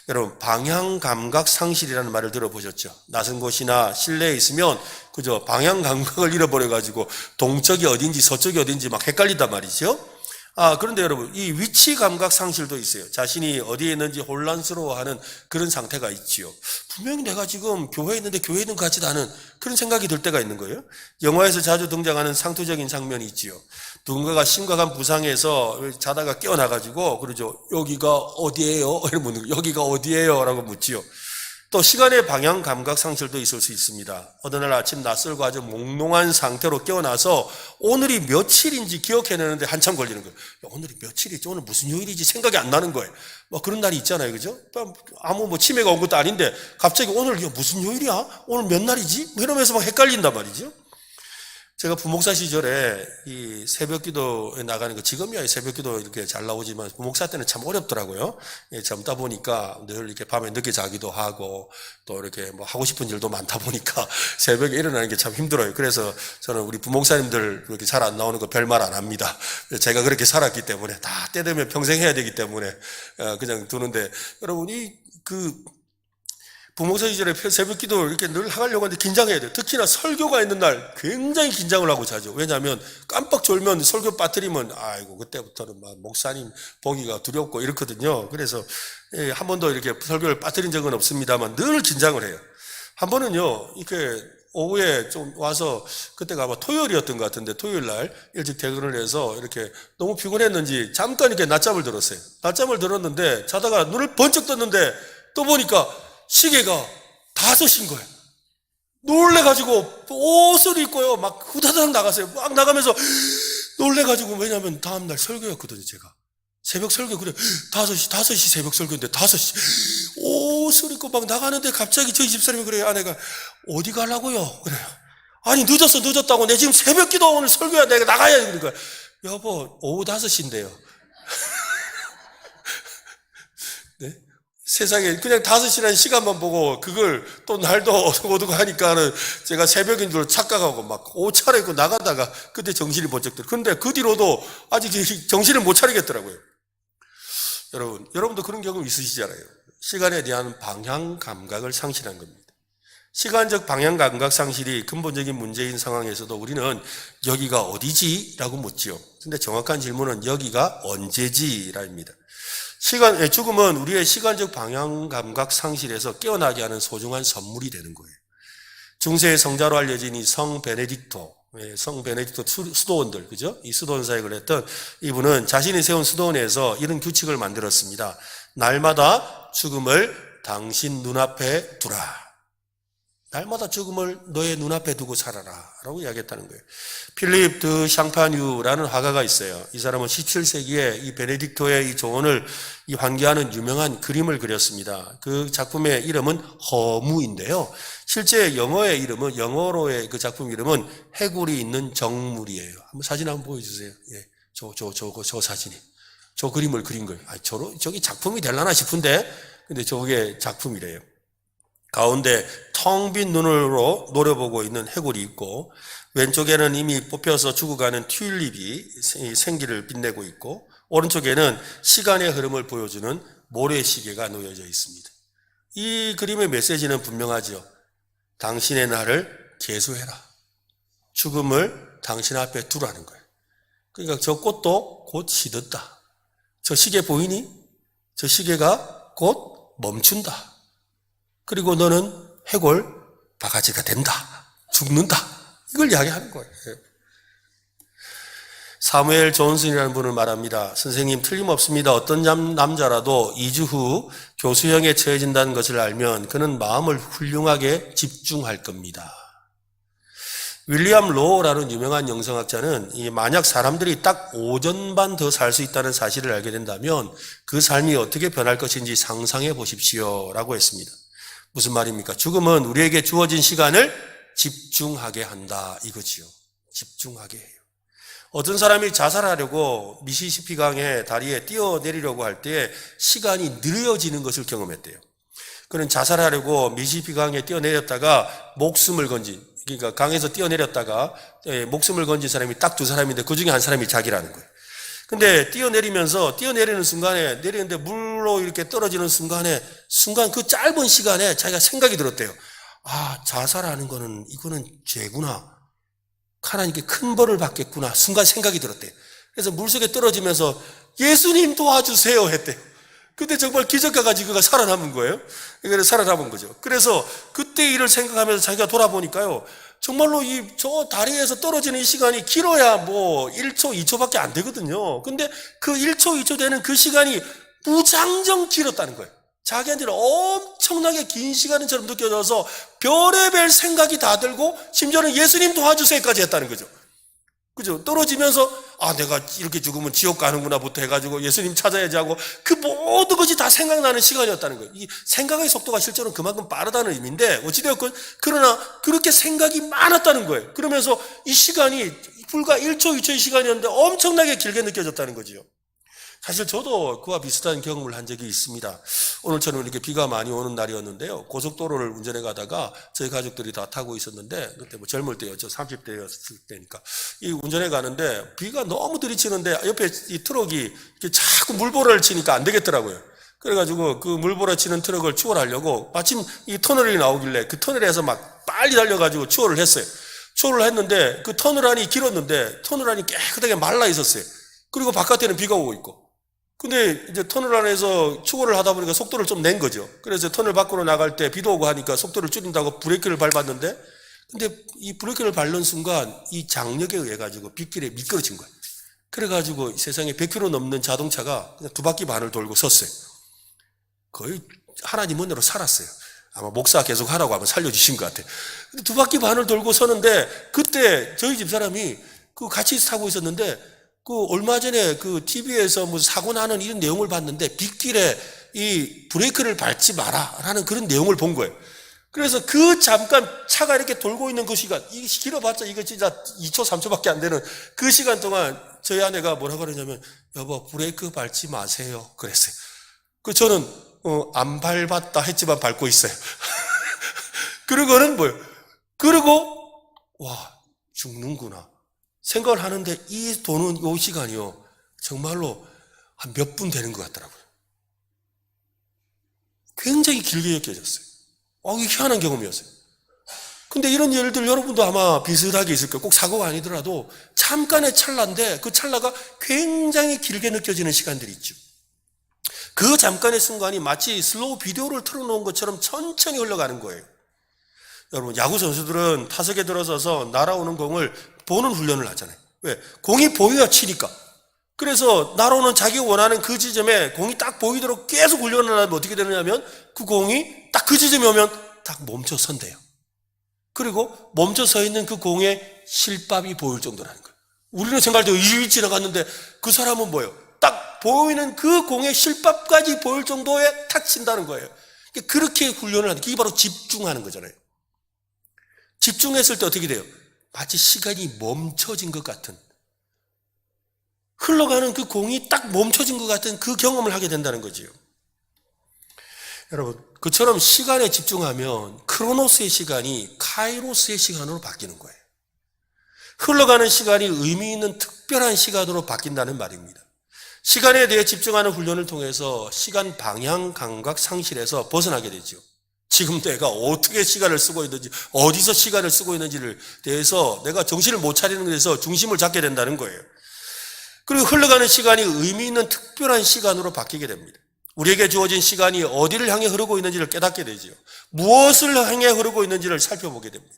여러분 방향 감각 상실이라는 말을 들어보셨죠? 낯선 곳이나 실내에 있으면 그죠? 방향 감각을 잃어버려가지고 동쪽이 어딘지 서쪽이 어딘지 막 헷갈린단 말이죠. 그런데 여러분, 이 위치 감각 상실도 있어요. 자신이 어디에 있는지 혼란스러워하는 그런 상태가 있지요. 분명히 내가 지금 교회에 있는데 교회에 있는 것 같지도 않은 그런 생각이 들 때가 있는 거예요. 영화에서 자주 등장하는 상투적인 장면이 있지요. 누군가가 심각한 부상에서 자다가 깨어나가지고 그러죠. 여기가 어디예요? 이러면 묻는 거예요. 여기가 어디예요? 라고 묻지요. 또 시간의 방향 감각 상실도 있을 수 있습니다. 어느 날 아침 낯설고 아주 몽롱한 상태로 깨어나서 오늘이 며칠인지 기억해내는데 한참 걸리는 거예요. 오늘이 며칠이지? 오늘 무슨 요일이지? 생각이 안 나는 거예요. 그런 날이 있잖아요. 그죠? 아무 치매가 온 것도 아닌데 갑자기 오늘 무슨 요일이야? 오늘 몇 날이지? 이러면서 막 헷갈린단 말이죠. 제가 부목사 시절에 이 새벽 기도에 나가는 거, 지금이야 새벽 기도 이렇게 잘 나오지만 부목사 때는 참 어렵더라고요. 예, 젊다 보니까 늘 이렇게 밤에 늦게 자기도 하고 또 이렇게 뭐 하고 싶은 일도 많다 보니까 새벽에 일어나는 게 참 힘들어요. 그래서 저는 우리 부목사님들 그렇게 잘 안 나오는 거 별말 안 합니다. 제가 그렇게 살았기 때문에 다 때 되면 평생 해야 되기 때문에 그냥 두는데, 여러분 부목사 시절에 새벽 기도 이렇게 늘 하려고 하는데 긴장해야 돼요. 특히나 설교가 있는 날 굉장히 긴장을 하고 자죠. 왜냐하면 깜빡 졸면 설교 빠뜨리면 아이고 그때부터는 막 목사님 보기가 두렵고 이렇거든요. 그래서 한 번도 이렇게 설교를 빠뜨린 적은 없습니다만 늘 긴장을 해요. 한 번은요 이렇게 오후에 좀 와서, 그때가 아마 토요일이었던 것 같은데 토요일 날 일찍 퇴근을 해서 이렇게 너무 피곤했는지 잠깐 이렇게 낮잠을 들었어요. 낮잠을 들었는데 자다가 눈을 번쩍 떴는데 또 보니까 시계가 5시인 거예요. 놀래가지고 옷을 입고요 막 후다닥 나갔어요. 막 나가면서 놀래가지고, 왜냐하면 다음날 설교였거든요. 제가 새벽 설교, 그래 5시 새벽 설교인데 5시 옷을 입고 막 나가는데 갑자기 저희 집사람이 그래요. 아내가 어디 가려고요? 그래요. 아니 늦었다고, 내 지금 새벽 기도 오늘 설교야, 내가 나가야 돼. 그러니까 여보 오후 5시인데요. 네? 세상에 그냥 5시라는 시간만 보고 그걸 또 날도 어둑어둑 하니까는 제가 새벽인 줄 착각하고 막 옷 차려입고 나가다가 그때 정신이 번쩍 들어. 근데 그 뒤로도 아직 정신을 못 차리겠더라고요. 여러분도 그런 경험 있으시잖아요. 시간에 대한 방향 감각을 상실한 겁니다. 시간적 방향 감각 상실이 근본적인 문제인 상황에서도 우리는 여기가 어디지? 라고 묻지요. 근데 정확한 질문은 여기가 언제지? 라입니다. 죽음은 우리의 시간적 방향 감각 상실에서 깨어나게 하는 소중한 선물이 되는 거예요. 중세의 성자로 알려진 이 성 베네딕토 수도원들, 그죠? 이 수도원 사역을 했던 이분은 자신이 세운 수도원에서 이런 규칙을 만들었습니다. 날마다 죽음을 당신 눈앞에 두라. 날마다 죽음을 너의 눈앞에 두고 살아라 라고 이야기했다는 거예요. 필립 드 샹파뉴라는 화가가 있어요. 이 사람은 17세기에 이 베네딕토의 이 조언을 환기하는 유명한 그림을 그렸습니다. 그 작품의 이름은 허무인데요. 실제 영어로의 그 작품 이름은 해골이 있는 정물이에요. 한번 사진 한번 보여주세요. 예, 저 사진이. 저 그림을 그린 거예요. 저기 작품이 되려나 싶은데, 근데 저게 작품이래요. 가운데 텅 빈 눈으로 노려보고 있는 해골이 있고, 왼쪽에는 이미 뽑혀서 죽어가는 튤립이 생기를 빛내고 있고, 오른쪽에는 시간의 흐름을 보여주는 모래시계가 놓여져 있습니다. 이 그림의 메시지는 분명하죠. 당신의 날을 계수해라. 죽음을 당신 앞에 두라는 거예요. 그러니까 저 꽃도 곧 시든다. 저 시계 보이니? 저 시계가 곧 멈춘다. 그리고 너는 해골 바가지가 된다. 죽는다. 이걸 이야기하는 거예요. 사무엘 존슨이라는 분을 말합니다. 선생님, 틀림없습니다. 어떤 남자라도 2주 후 교수형에 처해진다는 것을 알면 그는 마음을 훌륭하게 집중할 겁니다. 윌리엄 로우라는 유명한 영성학자는 만약 사람들이 딱 오전 반 더 살 수 있다는 사실을 알게 된다면 그 삶이 어떻게 변할 것인지 상상해 보십시오 라고 했습니다. 무슨 말입니까? 죽음은 우리에게 주어진 시간을 집중하게 한다 이거지요. 집중하게 해요. 어떤 사람이 자살하려고 미시시피 강의 다리에 뛰어내리려고 할 때 시간이 느려지는 것을 경험했대요. 그는 자살하려고 미시시피 강에 뛰어내렸다가 그러니까 강에서 뛰어내렸다가 목숨을 건진 사람이 딱 2사람인데 그 중에 한 사람이 자기라는 거예요. 근데 뛰어내리는 순간에, 내리는데 물로 이렇게 떨어지는 순간 그 짧은 시간에 자기가 생각이 들었대요. 자살하는 이거는 죄구나. 하나님께 큰 벌을 받겠구나. 순간 생각이 들었대요. 그래서 물속에 떨어지면서 예수님 도와주세요 했대요. 근데 정말 기적과같이 그가 살아남은 거예요. 그래서 살아남은 거죠. 그래서 그때 일을 생각하면서 자기가 돌아보니까요. 정말로 저 다리에서 떨어지는 이 시간이 길어야 1초, 2초밖에 안 되거든요. 근데 그 1초, 2초 되는 그 시간이 무장정 길었다는 거예요. 자기한테는 엄청나게 긴 시간처럼 느껴져서 별의별 생각이 다 들고 심지어는 예수님 도와주세요까지 했다는 거죠. 그죠? 떨어지면서 내가 이렇게 죽으면 지옥 가는구나부터 해가지고 예수님 찾아야지 하고 그 모든 것이 다 생각나는 시간이었다는 거예요. 이 생각의 속도가 실제로는 그만큼 빠르다는 의미인데 어찌되었건 그러나 그렇게 생각이 많았다는 거예요. 그러면서 이 시간이 불과 1초, 2초의 시간이었는데 엄청나게 길게 느껴졌다는 거지요. 사실 저도 그와 비슷한 경험을 한 적이 있습니다. 오늘처럼 이렇게 비가 많이 오는 날이었는데요. 고속도로를 운전해 가다가 저희 가족들이 다 타고 있었는데 그때 뭐 젊을 때였죠. 30대였을 때니까. 이 운전해 가는데 비가 너무 들이치는데 옆에 이 트럭이 이렇게 자꾸 물보라를 치니까 안 되겠더라고요. 그래가지고 그 물보라 치는 트럭을 추월하려고 마침 이 터널이 나오길래 그 터널에서 막 빨리 달려가지고 추월을 했어요. 추월을 했는데 그 터널 안이 길었는데 터널 안이 깨끗하게 말라 있었어요. 그리고 바깥에는 비가 오고 있고. 근데 이제 터널 안에서 추월을 하다 보니까 속도를 좀 낸 거죠. 그래서 터널 밖으로 나갈 때 비도 오고 하니까 속도를 줄인다고 브레이크를 밟았는데 근데 이 브레이크를 밟는 순간 이 장력에 의해 가지고 빗길에 미끄러진 거예요. 그래가지고 세상에 100km 넘는 자동차가 그냥 2바퀴 반을 돌고 섰어요. 거의 하나님 은혜로 살았어요. 아마 목사 계속 하라고 하면 살려주신 것 같아요. 근데 2바퀴 반을 돌고 서는데 그때 저희 집사람이 그 같이 타고 있었는데 그 얼마 전에 그 TV에서 뭐 사고 나는 이런 내용을 봤는데 빗길에 이 브레이크를 밟지 마라라는 그런 내용을 본 거예요. 그래서 그 잠깐 차가 이렇게 돌고 있는 그 시간, 이게 길어봤자 이거 진짜 2초, 3초밖에 안 되는 그 시간 동안 저희 아내가 뭐라고 그러냐면 여보 브레이크 밟지 마세요 그랬어요. 그 저는 안 밟았다 했지만 밟고 있어요. 그러고는 뭐예요? 그리고 와 죽는구나. 생각을 하는데 이 도는 이 시간이요. 정말로 한 몇 분 되는 것 같더라고요. 굉장히 길게 느껴졌어요. 이게 희한한 경험이었어요. 근데 이런 예를 여러분도 아마 비슷하게 있을 거예요. 꼭 사고가 아니더라도 잠깐의 찰나인데 그 찰나가 굉장히 길게 느껴지는 시간들이 있죠. 그 잠깐의 순간이 마치 슬로우 비디오를 틀어놓은 것처럼 천천히 흘러가는 거예요. 여러분 야구 선수들은 타석에 들어서서 날아오는 공을 보는 훈련을 하잖아요. 왜? 공이 보여야 치니까. 그래서 날아오는 자기가 원하는 그 지점에 공이 딱 보이도록 계속 훈련을 하면 어떻게 되느냐면 그 공이 딱 그 지점에 오면 딱 멈춰 선대요. 그리고 멈춰 서 있는 그 공의 실밥이 보일 정도라는 거예요. 우리는 생각할 때 이 지나갔는데 그 사람은 뭐예요? 딱 보이는 그 공의 실밥까지 보일 정도에 탁 친다는 거예요. 그렇게 훈련을 하는 게 바로 집중하는 거잖아요. 집중했을 때 어떻게 돼요? 마치 시간이 멈춰진 것 같은 흘러가는 그 공이 딱 멈춰진 것 같은 그 경험을 하게 된다는 거지요. 여러분 그처럼 시간에 집중하면 크로노스의 시간이 카이로스의 시간으로 바뀌는 거예요. 흘러가는 시간이 의미 있는 특별한 시간으로 바뀐다는 말입니다. 시간에 대해 집중하는 훈련을 통해서 시간 방향 감각 상실에서 벗어나게 되죠. 지금 내가 어떻게 시간을 쓰고 있는지 어디서 시간을 쓰고 있는지를 대해서 내가 정신을 못 차리는 데서 중심을 잡게 된다는 거예요. 그리고 흘러가는 시간이 의미 있는 특별한 시간으로 바뀌게 됩니다. 우리에게 주어진 시간이 어디를 향해 흐르고 있는지를 깨닫게 되죠. 무엇을 향해 흐르고 있는지를 살펴보게 됩니다.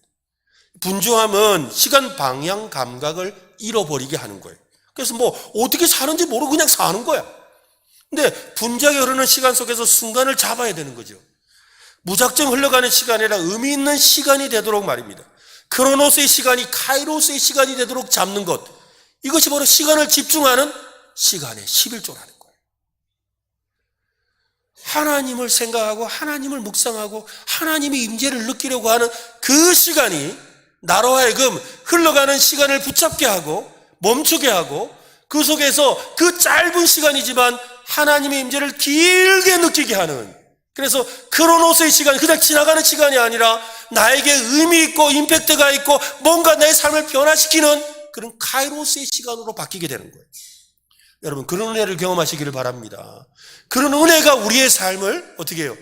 분주함은 시간 방향 감각을 잃어버리게 하는 거예요. 그래서 뭐 어떻게 사는지 모르고 그냥 사는 거야. 근데 분주하게 흐르는 시간 속에서 순간을 잡아야 되는 거죠. 무작정 흘러가는 시간이 아니라 의미 있는 시간이 되도록 말입니다. 크로노스의 시간이 카이로스의 시간이 되도록 잡는 것. 이것이 바로 시간을 집중하는 시간의 11조라는 거예요. 하나님을 생각하고 하나님을 묵상하고 하나님의 임재를 느끼려고 하는 그 시간이 나로 하여금 흘러가는 시간을 붙잡게 하고 멈추게 하고 그 속에서 그 짧은 시간이지만 하나님의 임재를 길게 느끼게 하는, 그래서 크로노스의 시간이 그냥 지나가는 시간이 아니라 나에게 의미 있고 임팩트가 있고 뭔가 내 삶을 변화시키는 그런 카이로스의 시간으로 바뀌게 되는 거예요. 여러분 그런 은혜를 경험하시기를 바랍니다. 그런 은혜가 우리의 삶을 어떻게 해요?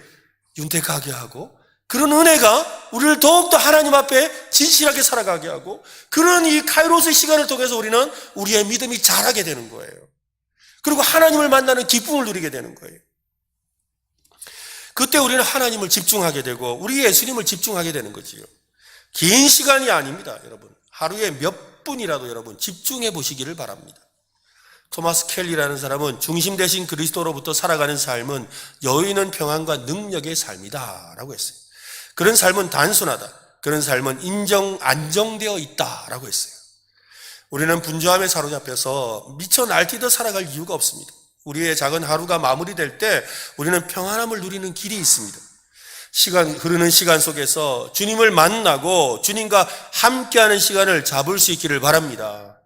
윤택하게 하고 그런 은혜가 우리를 더욱더 하나님 앞에 진실하게 살아가게 하고 그런 이 카이로스의 시간을 통해서 우리는 우리의 믿음이 자라게 되는 거예요. 그리고 하나님을 만나는 기쁨을 누리게 되는 거예요. 그때 우리는 하나님을 집중하게 되고 우리 예수님을 집중하게 되는 거지요. 긴 시간이 아닙니다. 여러분 하루에 몇 분이라도 여러분 집중해 보시기를 바랍니다. 토마스 켈리라는 사람은 중심 대신 그리스도로부터 살아가는 삶은 여유 있는 평안과 능력의 삶이다 라고 했어요. 그런 삶은 단순하다. 그런 삶은 안정되어 있다 라고 했어요. 우리는 분주함에 사로잡혀서 미쳐 날뛰듯 살아갈 이유가 없습니다. 우리의 작은 하루가 마무리될 때 우리는 평안함을 누리는 길이 있습니다. 흐르는 시간 속에서 주님을 만나고 주님과 함께하는 시간을 잡을 수 있기를 바랍니다.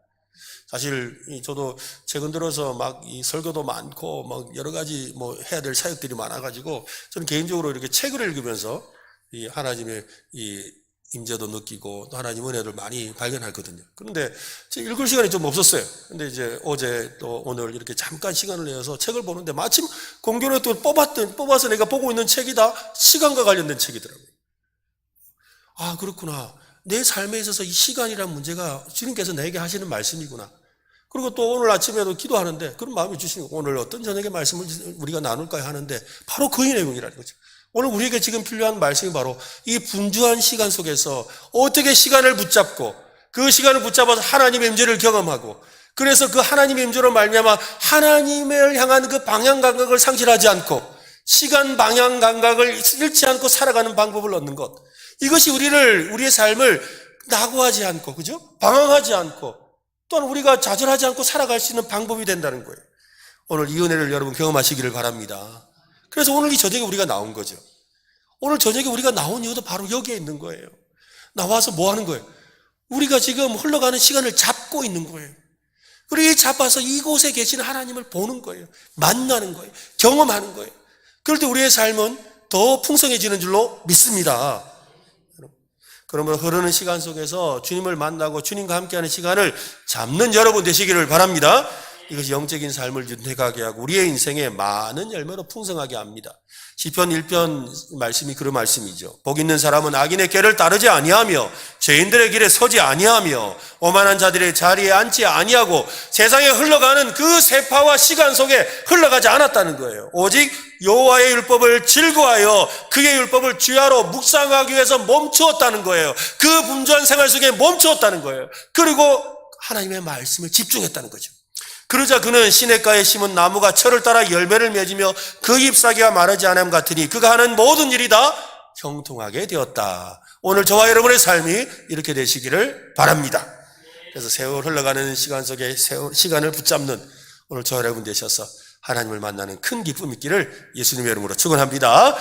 사실 저도 최근 들어서 막 이 설교도 많고 막 여러 가지 뭐 해야 될 사역들이 많아가지고 저는 개인적으로 이렇게 책을 읽으면서 이 하나님의 이 임재도 느끼고 또 하나님 은혜를 많이 발견했거든요. 그런데 읽을 시간이 좀 없었어요. 근데 이제 어제 또 오늘 이렇게 잠깐 시간을 내서 책을 보는데 마침 공교롭게 또 뽑아서 내가 보고 있는 책이 다 시간과 관련된 책이더라고요. 아, 그렇구나. 내 삶에 있어서 이 시간이란 문제가 주님께서 내게 하시는 말씀이구나. 그리고 또 오늘 아침에도 기도하는데 그런 마음이 주시고 오늘 어떤 저녁에 말씀을 우리가 나눌까 하는데 바로 그 내용이라는 거죠. 오늘 우리에게 지금 필요한 말씀이 바로 이 분주한 시간 속에서 어떻게 시간을 붙잡고 그 시간을 붙잡아서 하나님의 임재를 경험하고 그래서 그 하나님의 임재로 말미암아 하나님을 향한 그 방향 감각을 상실하지 않고 시간 방향 감각을 잃지 않고 살아가는 방법을 얻는 것. 이것이 우리의 삶을 낙오하지 않고, 그죠? 방황하지 않고, 또한 우리가 좌절하지 않고 살아갈 수 있는 방법이 된다는 거예요. 오늘 이 은혜를 여러분 경험하시기를 바랍니다. 그래서 오늘 이 저녁에 우리가 나온 거죠. 오늘 저녁에 우리가 나온 이유도 바로 여기에 있는 거예요. 나와서 뭐 하는 거예요? 우리가 지금 흘러가는 시간을 잡고 있는 거예요. 그리고 잡아서 이곳에 계신 하나님을 보는 거예요. 만나는 거예요. 경험하는 거예요. 그럴 때 우리의 삶은 더 풍성해지는 줄로 믿습니다. 그러면 흐르는 시간 속에서 주님을 만나고 주님과 함께하는 시간을 잡는 여러분 되시기를 바랍니다. 이것이 영적인 삶을 윤택하게 하고 우리의 인생에 많은 열매로 풍성하게 합니다. 시편 1편 말씀이 그런 말씀이죠. 복 있는 사람은 악인의 꾀를 따르지 아니하며 죄인들의 길에 서지 아니하며 오만한 자들의 자리에 앉지 아니하고 세상에 흘러가는 그 세파와 시간 속에 흘러가지 않았다는 거예요. 오직 여호와의 율법을 즐거워하여 그의 율법을 주야로 묵상하기 위해서 멈추었다는 거예요. 그 분주한 생활 속에 멈추었다는 거예요. 그리고 하나님의 말씀을 집중했다는 거죠. 그러자 그는 시냇가에 심은 나무가 철을 따라 열매를 맺으며 그 잎사귀가 마르지 않음 같으니 그가 하는 모든 일이 다 형통하게 되었다. 오늘 저와 여러분의 삶이 이렇게 되시기를 바랍니다. 그래서 세월 흘러가는 시간 속에 시간을 붙잡는 오늘 저와 여러분 되셔서 하나님을 만나는 큰 기쁨 있기를 예수님의 이름으로 축원합니다.